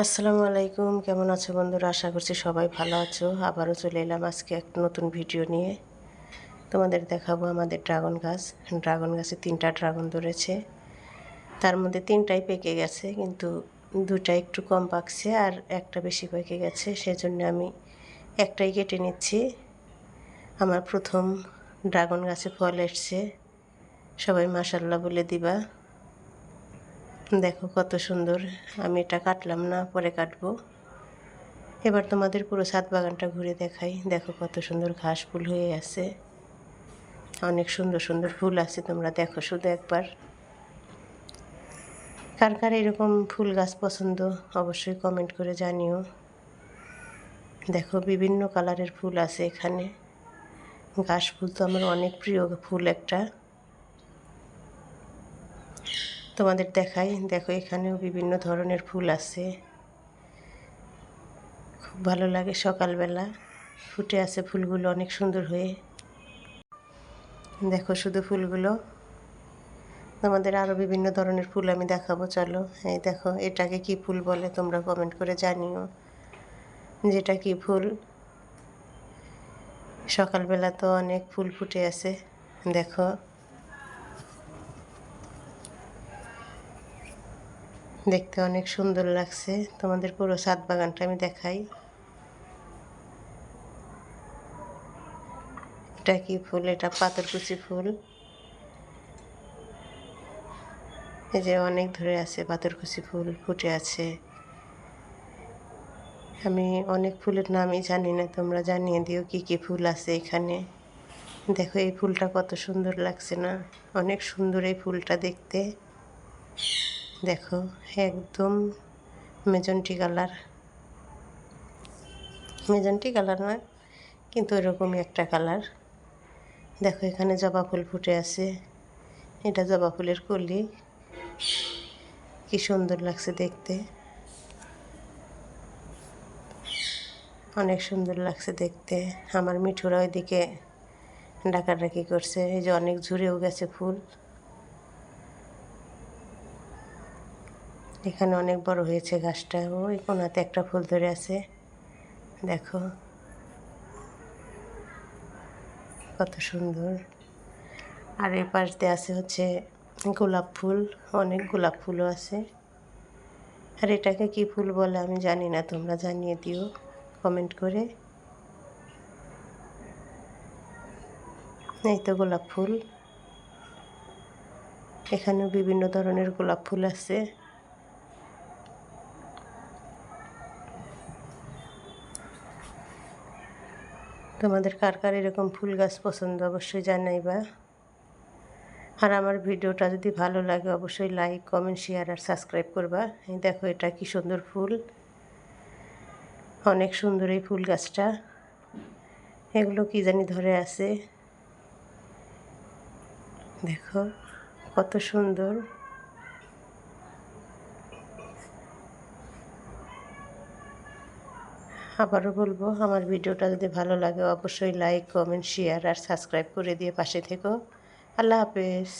আসসালামু আলাইকুম, কেমন আছো বন্ধুরা? আশা করছি সবাই ভালো আছো। আবারও চলে এলাম আজকে একটা নতুন ভিডিও নিয়ে। তোমাদের দেখাবো আমাদের ড্রাগন গাছ। ড্রাগন গাছে 3টা ড্রাগন ধরেছে, তার মধ্যে 3টাই পেকে গেছে, কিন্তু 2টা একটু কম পাকছে আর একটা বেশি পেকে গেছে। সেজন্য আমি একটাই কেটে নিচ্ছি। আমার প্রথম ড্রাগন গাছে ফল এসছে, সবাই মাশাল্লাহ বলে দিবা। দেখো কত সুন্দর। আমি এটা কাটলাম না, পরে কাটবো। এবার তোমাদের পুরো ছাদ বাগানটা ঘুরে দেখাই। দেখো কত সুন্দর ঘাস ফুল হয়ে আছে, অনেক সুন্দর সুন্দর ফুল আছে। তোমরা দেখো শুধু একবার। কার কার এরকম ফুল গাছ পছন্দ অবশ্যই কমেন্ট করে জানিও। দেখো বিভিন্ন কালারের ফুল আছে এখানে। ঘাস ফুল তো আমার অনেক প্রিয় ফুল একটা। তোমাদের দেখাই। দেখো এখানেও বিভিন্ন ধরনের ফুল আছে, খুব ভালো লাগে। সকালবেলা ফুটে আছে ফুলগুলো অনেক সুন্দর হয়ে। দেখো শুধু ফুলগুলো। তোমাদের আরও বিভিন্ন ধরনের ফুল আমি দেখাবো, চলো। এই দেখো, এটাকে কি ফুল বলে তোমরা কমেন্ট করে জানিও, যেটা কি ফুল। সকালবেলা তো অনেক ফুল ফুটে আছে, দেখো। দেখতে অনেক সুন্দর লাগছে। তোমাদের পুরো ছাদ বাগানটা আমি দেখাই। এটা কি ফুল? এটা পাথরকুচি ফুল। এই যে অনেক ধরে আছে পাথরকুচি ফুল ফুটে আছে। আমি অনেক ফুলের নামই জানি না, তোমরা জানিয়ে দিও কি কি ফুল আছে এখানে। দেখো এই ফুলটা কত সুন্দর লাগছে না? অনেক সুন্দর এই ফুলটা দেখতে। দেখো একদম মেজেন্টি কালার। মেজেন্টি কালার না, কিন্তু এরকমই একটা কালার। দেখো এখানে জবা ফুল ফুটে আছে। এটা জবা ফুলের কলি। কি সুন্দর লাগছে দেখতে, অনেক সুন্দর লাগছে দেখতে। আমার মিঠুরা ওইদিকে ডাকাডাকি করছে। এই যে অনেক ঝুড়েও গেছে ফুল। এখানে অনেক বড় হয়েছে গাছটা। ওই কোনাতে একটা ফুল ধরে আছে, দেখো কত সুন্দর। আর এর পাশ দিয়ে আছে হচ্ছে গোলাপ ফুল, অনেক গোলাপ ফুলও আছে। আর এটাকে কি ফুল বলে আমি জানি না, তোমরা জানিয়ে দিও কমেন্ট করে। এই তো গোলাপ ফুল। এখানেও বিভিন্ন ধরনের গোলাপ ফুল আছে। তোমাদের কার কার এরকম ফুল গাছ পছন্দ অবশ্যই জানাইবা। আর আমার ভিডিওটা যদি ভালো লাগে অবশ্যই লাইক, কমেন্ট, শেয়ার আর সাবস্ক্রাইব করবা। এই দেখো এটা কি সুন্দর ফুল, অনেক সুন্দর এই ফুল গাছটা। এগুলো কি জানি ধরে আছে, দেখো কত সুন্দর। আবারও বলবো, আমার ভিডিওটা যদি ভালো লাগে অবশ্যই লাইক, কমেন্ট, শেয়ার আর সাবস্ক্রাইব করে দিয়ে পাশে থেকো। আল্লাহ হাফেজ।